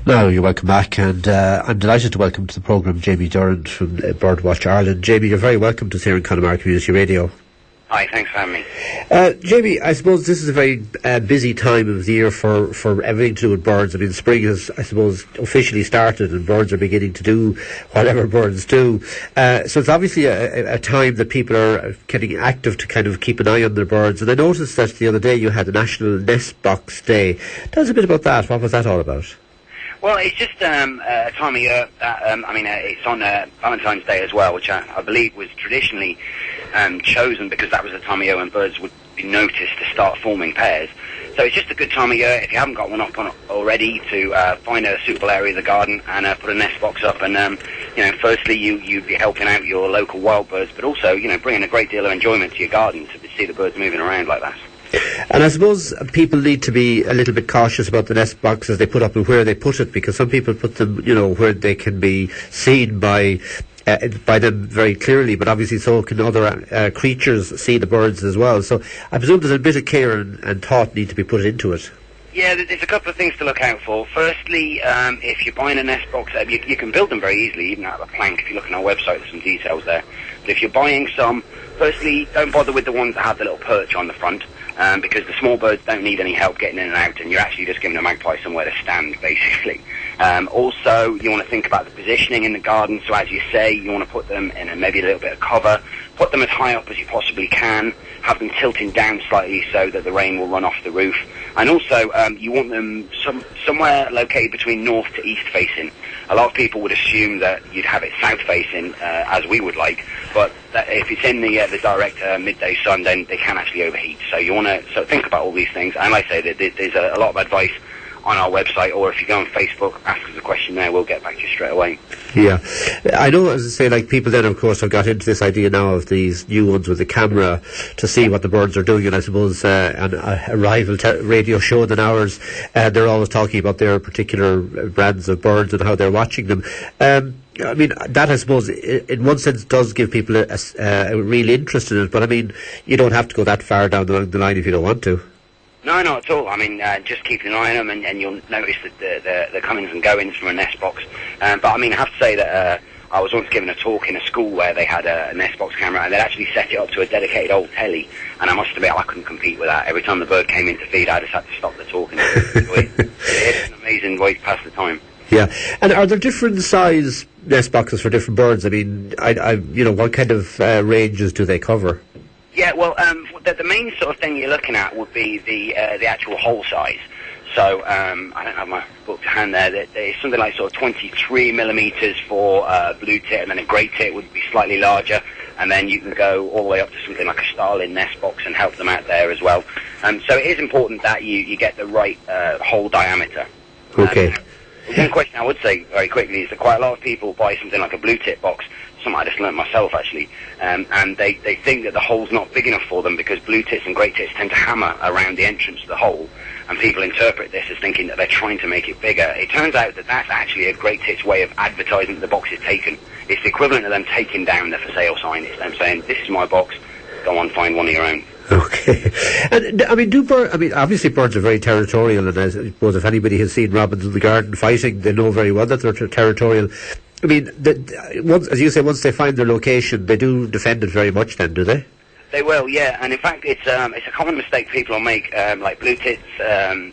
No, you're welcome back, and I'm delighted to welcome to the programme Jamie Durrant from BirdWatch Ireland. Jamie, you're very welcome to us here in Connemara Community Radio. Hi, thanks for having me. Jamie, I suppose this is a very busy time of the year for everything to do with birds. I mean, spring has, I suppose, officially started and birds are beginning to do whatever birds do. So it's obviously a time that people are getting active to kind of keep an eye on their birds. And I noticed that the other day you had a National Nest Box Day. Tell us a bit about that. What was that all about? Well, it's just a time of year that, it's on Valentine's Day as well, which I believe was traditionally chosen because that was the time of year when birds would be noticed to start forming pairs. So it's just a good time of year, if you haven't got one up on already, to find a suitable area of the garden and put a nest box up. And, firstly, you'd be helping out your local wild birds, but also, bringing a great deal of enjoyment to your garden to see the birds moving around like that. And I suppose people need to be a little bit cautious about the nest boxes they put up and where they put it, because some people put them, where they can be seen by them very clearly, but obviously so can other creatures see the birds as well. So I presume there's a bit of care and thought need to be put into it. Yeah, there's a couple of things to look out for. Firstly, if you're buying a nest box, you can build them very easily, even out of a plank. If you look on our website, there's some details there. But if you're buying some, firstly, don't bother with the ones that have the little perch on the front. Because the small birds don't need any help getting in and out, and you're actually just giving a magpie somewhere to stand, basically. Also, you want to think about the positioning in the garden, so as you say, you want to put them in maybe a little bit of cover, put them as high up as you possibly can, have them tilting down slightly so that the rain will run off the roof, and also you want them somewhere located between north to east facing. A lot of people would assume that you'd have it south facing, as we would like, but if it's in the direct midday sun, then they can actually overheat. So you want to think about all these things. And like I say, there's a lot of advice on our website, or if you go on Facebook, ask us a question there, we'll get back to you straight away. Yeah. I know, as I say, like people then, of course, have got into this idea now of these new ones with the camera to see what the birds are doing, and I suppose on a rival radio show than ours, they're always talking about their particular brands of birds and how they're watching them. I mean, that I suppose in one sense does give people a real interest in it, but I mean, you don't have to go that far down the line if you don't want to. No, not at all. I mean, just keep an eye on them, and you'll notice that the comings and goings from a nest box. But I mean, I have to say that I was once given a talk in a school where they had a nest box camera, and they'd actually set it up to a dedicated old telly, and I must admit I couldn't compete with that. Every time the bird came in to feed, I just had to stop the talk and it's an amazing way to pass the time. Yeah, and are there different size nest boxes for different birds? I mean, what kind of ranges do they cover? Yeah, well, the main sort of thing you're looking at would be the actual hole size. So I don't have my book to hand there. There's something like sort of 23 millimeters for blue tit, and then a grey tit would be slightly larger, and then you can go all the way up to something like a starling nest box and help them out there as well. So it is important that you get the right hole diameter. Okay. One question I would say very quickly is that quite a lot of people buy something like a blue tit box, something I just learnt myself actually, and they think that the hole's not big enough for them because blue tits and grey tits tend to hammer around the entrance to the hole, and people interpret this as thinking that they're trying to make it bigger. It turns out that that's actually a grey tit's way of advertising that the box is taken. It's the equivalent of them taking down the for sale sign. It's them saying, this is my box, go on, find one of your own. Okay. And I mean, obviously birds are very territorial, and I suppose if anybody has seen robins in the garden fighting, they know very well that they're territorial. I mean, as you say, once they find their location, they do defend it very much then, do they? They will, yeah, and in fact it's a common mistake people will make, like blue tits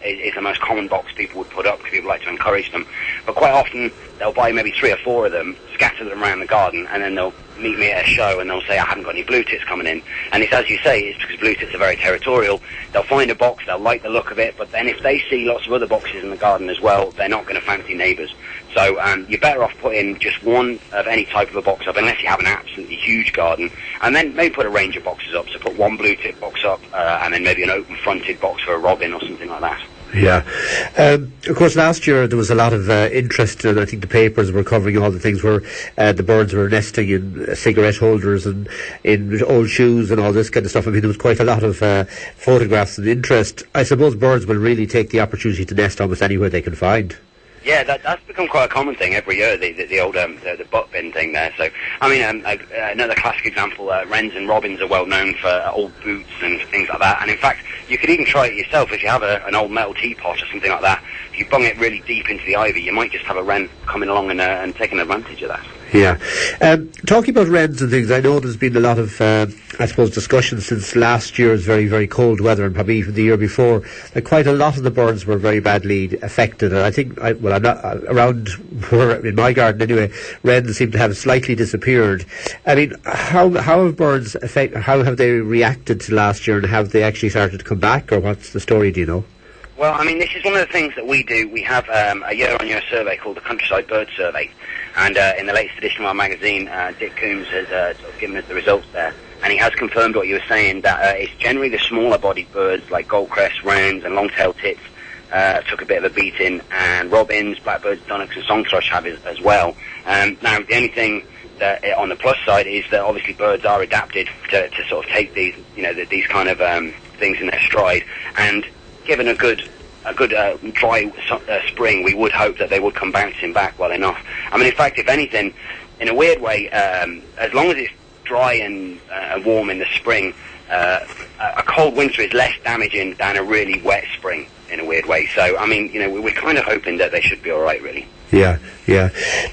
is the most common box people would put up because people like to encourage them, but quite often they'll buy maybe 3 or 4 of them, scatter them around the garden, and then they'll meet me at a show and they'll say, I haven't got any blue tits coming in, and it's as you say, it's because blue tits are very territorial. They'll find a box, they'll like the look of it, but then if they see lots of other boxes in the garden as well, they're not going to fancy neighbours. So you're better off putting just one of any type of a box up, unless you have an absolutely huge garden, and then maybe put a range of boxes up. So put one blue tip box up, and then maybe an open-fronted box for a robin or something like that. Yeah. Of course, last year there was a lot of interest, and I think the papers were covering all the things where the birds were nesting in cigarette holders and in old shoes and all this kind of stuff. I mean, there was quite a lot of photographs and interest. I suppose birds will really take the opportunity to nest almost anywhere they can find. Yeah, that's become quite a common thing every year, the old the butt bin thing there. So, I mean, another classic example, wrens and robins are well known for old boots and things like that. And in fact, you could even try it yourself if you have an old metal teapot or something like that. If you bung it really deep into the ivy, you might just have a wren coming along and taking advantage of that. Yeah. Talking about wrens and things, I know there's been a lot of, I suppose, discussion since last year's very, very cold weather, and probably even the year before, that quite a lot of the birds were very badly affected. And I think, I'm not around in my garden anyway, wrens seem to have slightly disappeared. I mean, how have birds how have they reacted to last year, and have they actually started to come back, or what's the story, do you know? Well, I mean, this is one of the things that we do. We have a year-on-year survey called the Countryside Bird Survey, and in the latest edition of our magazine, Dick Coombs has sort of given us the results there, and he has confirmed what you were saying, that it's generally the smaller-bodied birds like goldcrests, wrens, and long-tailed tits took a bit of a beating, and robins, blackbirds, dunnocks, and song thrush have as well. Now, the only thing that on the plus side is that obviously birds are adapted to sort of take these, these kind of things in their stride, and given a good dry spring, we would hope that they would come bouncing back well enough. I mean, in fact, if anything, in a weird way, as long as it's dry and warm in the spring, a cold winter is less damaging than a really wet spring, in a weird way. So, I mean, we're kind of hoping that they should be all right, really. Yeah.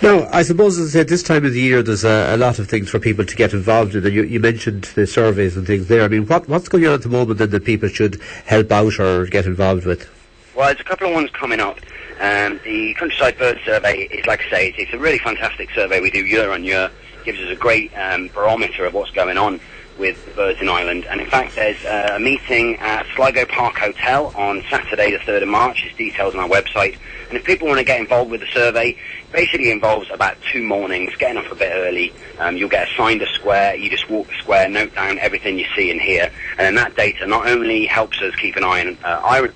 Now, I suppose, as I said, this time of the year there's a lot of things for people to get involved in, and you mentioned the surveys and things there. I mean, what's going on at the moment then that people should help out or get involved with? Well, there's a couple of ones coming up. The Countryside Bird Survey is, like I say, it's a really fantastic survey we do year on year. It gives us a great barometer of what's going on with the birds in Ireland. And in fact, there's a meeting at Sligo Park Hotel on Saturday the 3rd of March. There's details on our website. And if people want to get involved with the survey, it basically involves about 2 mornings, getting up a bit early. You'll get assigned a square. You just walk the square, note down everything you see and hear. And then that data not only helps us keep an eye on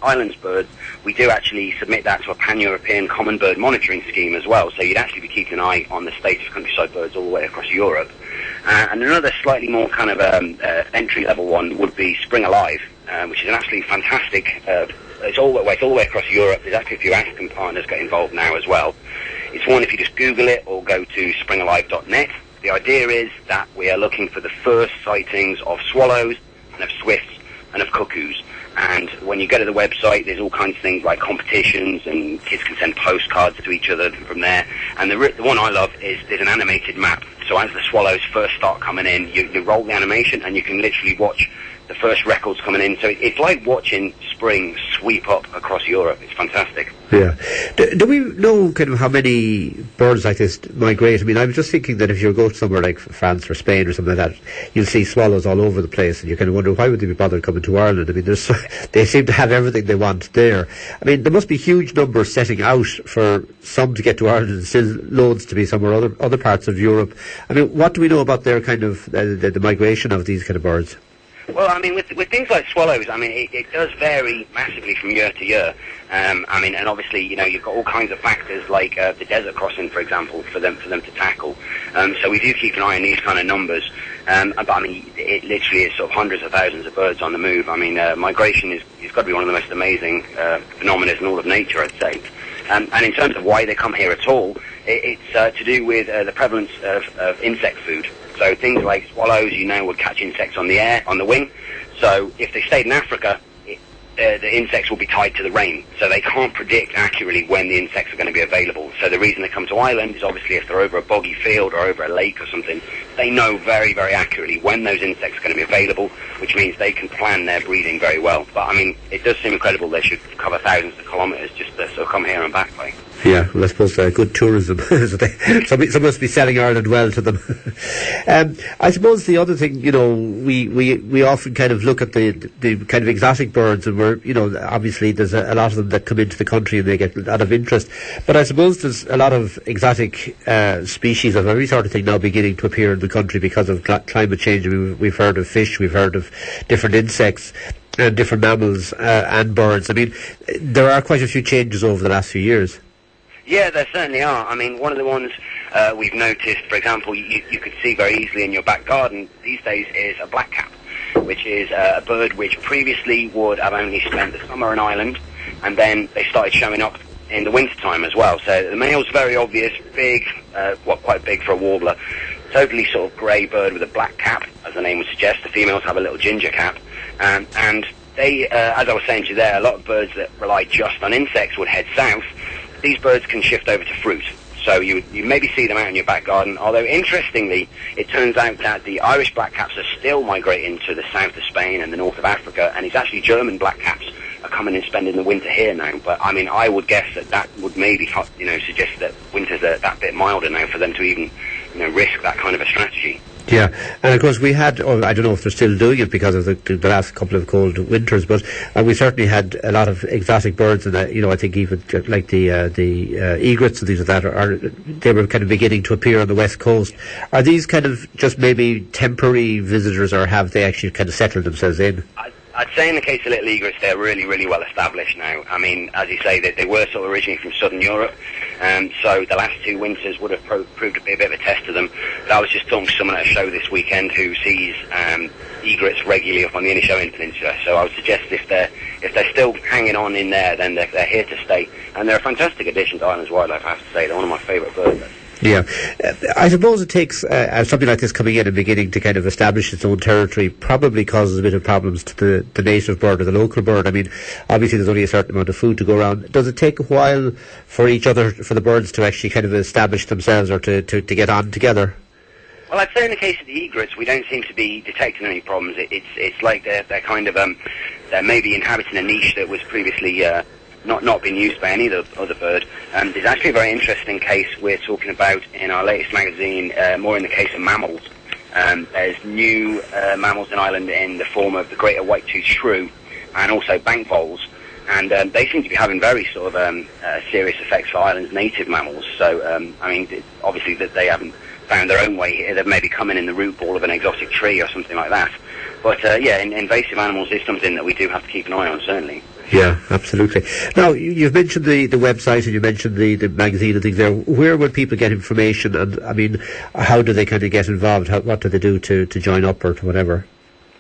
Ireland's birds, we do actually submit that to a pan-European common bird monitoring scheme as well. So you'd actually be keeping an eye on the state of countryside birds all the way across Europe. And another slightly more kind of entry-level one would be Spring Alive, which is an absolutely fantastic. It's all the way across Europe. There's actually a few African partners get involved now as well. It's one if you just Google it or go to springalive.net. The idea is that we are looking for the first sightings of swallows and of swifts and of cuckoos. And when you go to the website, there's all kinds of things like competitions, and kids can send postcards to each other from there. And the one I love is there's an animated map. So as the swallows first start coming in, you roll the animation and you can literally watch the first records coming in. So it's like watching spring sweep up across Europe. It's fantastic. Yeah. Do we know kind of how many birds like this migrate? I mean, I was just thinking that if you go to somewhere like France or Spain or something like that, you'll see swallows all over the place, and you kind of wonder, why would they be bothered coming to Ireland? I mean, they seem to have everything they want there. I mean, there must be huge numbers setting out for some to get to Ireland and still loads to be somewhere other parts of Europe. I mean, what do we know about their kind of the migration of these kind of birds? Well, I mean, with things like swallows, I mean, it does vary massively from year to year. I mean, and obviously, you've got all kinds of factors like the desert crossing, for example, for them to tackle. So we do keep an eye on these kind of numbers. But I mean, it literally is sort of hundreds of thousands of birds on the move. I mean, migration is got to be one of the most amazing phenomena in all of nature, I'd say. And in terms of why they come here at all, it's to do with the prevalence of insect food. So things like swallows, would catch insects on the wing. So if they stayed in Africa, the insects will be tied to the rain. So they can't predict accurately when the insects are going to be available. So the reason they come to Ireland is obviously if they're over a boggy field or over a lake or something, they know very, very accurately when those insects are going to be available, which means they can plan their breeding very well. But I mean, it does seem incredible they should cover thousands of kilometres just to sort of come here and back, like. Yeah, well, I suppose good tourism. Some must be selling Ireland well to them. I suppose the other thing, we often kind of look at the kind of exotic birds, and we're, obviously there's a lot of them that come into the country and they get a lot of interest. But I suppose there's a lot of exotic species of every sort of thing now beginning to appear in the country because of climate change. I mean, we've heard of fish, we've heard of different insects, and different mammals and birds. I mean, there are quite a few changes over the last few years. Yeah, there certainly are. I mean, one of the ones we've noticed, for example, you could see very easily in your back garden these days is a blackcap, which is a bird which previously would have only spent the summer in Ireland, and then they started showing up in the winter time as well. So the male's very obvious, big, quite big for a warbler. Totally sort of grey bird with a black cap, as the name would suggest. The females have a little ginger cap. And they, as I was saying to you there, a lot of birds that rely just on insects would head south. These birds can shift over to fruit. So you maybe see them out in your back garden, although interestingly, it turns out that the Irish blackcaps are still migrating to the south of Spain and the north of Africa, and it's actually German blackcaps are coming and spending the winter here now. But I mean, I would guess that would maybe, suggest that winters are that bit milder now for them to even, risk that kind of a strategy. Yeah, and of course we had, I don't know if they're still doing it because of the last couple of cold winters, but we certainly had a lot of exotic birds, and I think even like the egrets and things like that they were kind of beginning to appear on the west coast. Are these kind of just maybe temporary visitors, or have they actually kind of settled themselves in? I'd say in the case of little egrets, they're really, really well established now. I mean, as you say, they were sort of originally from southern Europe, so the last 2 winters would have proved to be a bit of a test of them. But I was just talking to someone at a show this weekend who sees egrets regularly up on the Inishowen Peninsula. So I would suggest if they're still hanging on in there, then they're here to stay. And they're a fantastic addition to Ireland's wildlife, I have to say. They're one of my favourite birds. Yeah, I suppose it takes something like this coming in and beginning to kind of establish its own territory probably causes a bit of problems to the native bird or the local bird. I mean, obviously there's only a certain amount of food to go around. Does it take a while for the birds to actually kind of establish themselves or to get on together? Well, I'd say in the case of the egrets, we don't seem to be detecting any problems. It's like they're kind of they're maybe inhabiting a niche that was previously not been used by any other bird. There's actually a very interesting case we're talking about in our latest magazine, more in the case of mammals. There's new mammals in Ireland in the form of the greater white-toothed shrew and also bank voles, and they seem to be having very sort of serious effects for Ireland's native mammals. So, I mean, obviously that they haven't found their own way here. They've maybe come in the root ball of an exotic tree or something like that. But, invasive animals is something that we do have to keep an eye on, certainly. Yeah, absolutely. Now, you've mentioned the website and you mentioned the magazine and things there. Where would people get information, and, I mean, how do they kind of get involved? What do they do to join up or to whatever?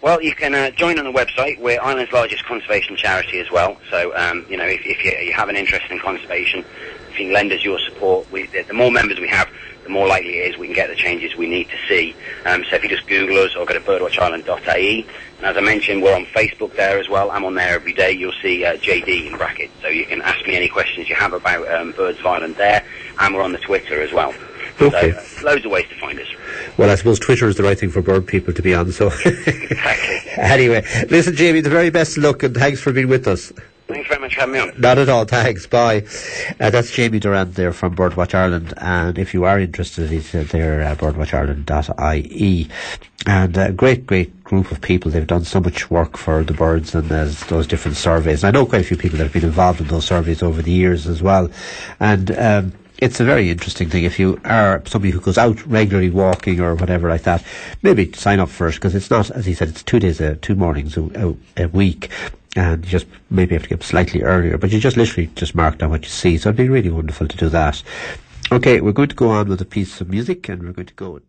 Well, you can join on the website. We're Ireland's largest conservation charity as well. So, if you have an interest in conservation, if you can lend us your support, the more members we have, the more likely it is we can get the changes we need to see. So if you just Google us or go to birdwatchireland.ie, and as I mentioned, we're on Facebook there as well. I'm on there every day. You'll see JD in brackets, so you can ask me any questions you have about Birds of Ireland there, and we're on the Twitter as well. Okay. So loads of ways to find us. Well, I suppose Twitter is the right thing for bird people to be on, so... Exactly. Anyway, listen, Jamie, the very best of luck, and thanks for being with us. Thanks very much for having me on. Not at all, thanks, bye. That's Jamie Durrant there from BirdWatch Ireland, and if you are interested, he's there at birdwatchireland.ie. And a great group of people. They've done so much work for the birds, and there's those different surveys. And I know quite a few people that have been involved in those surveys over the years as well. And it's a very interesting thing. If you are somebody who goes out regularly walking or whatever like that, maybe sign up first, because it's not, as he said, it's 2 mornings a week. And you just maybe have to get up slightly earlier, but you just literally just mark down what you see. So it'd be really wonderful to do that. Okay, we're going to go on with a piece of music, and we're going to go with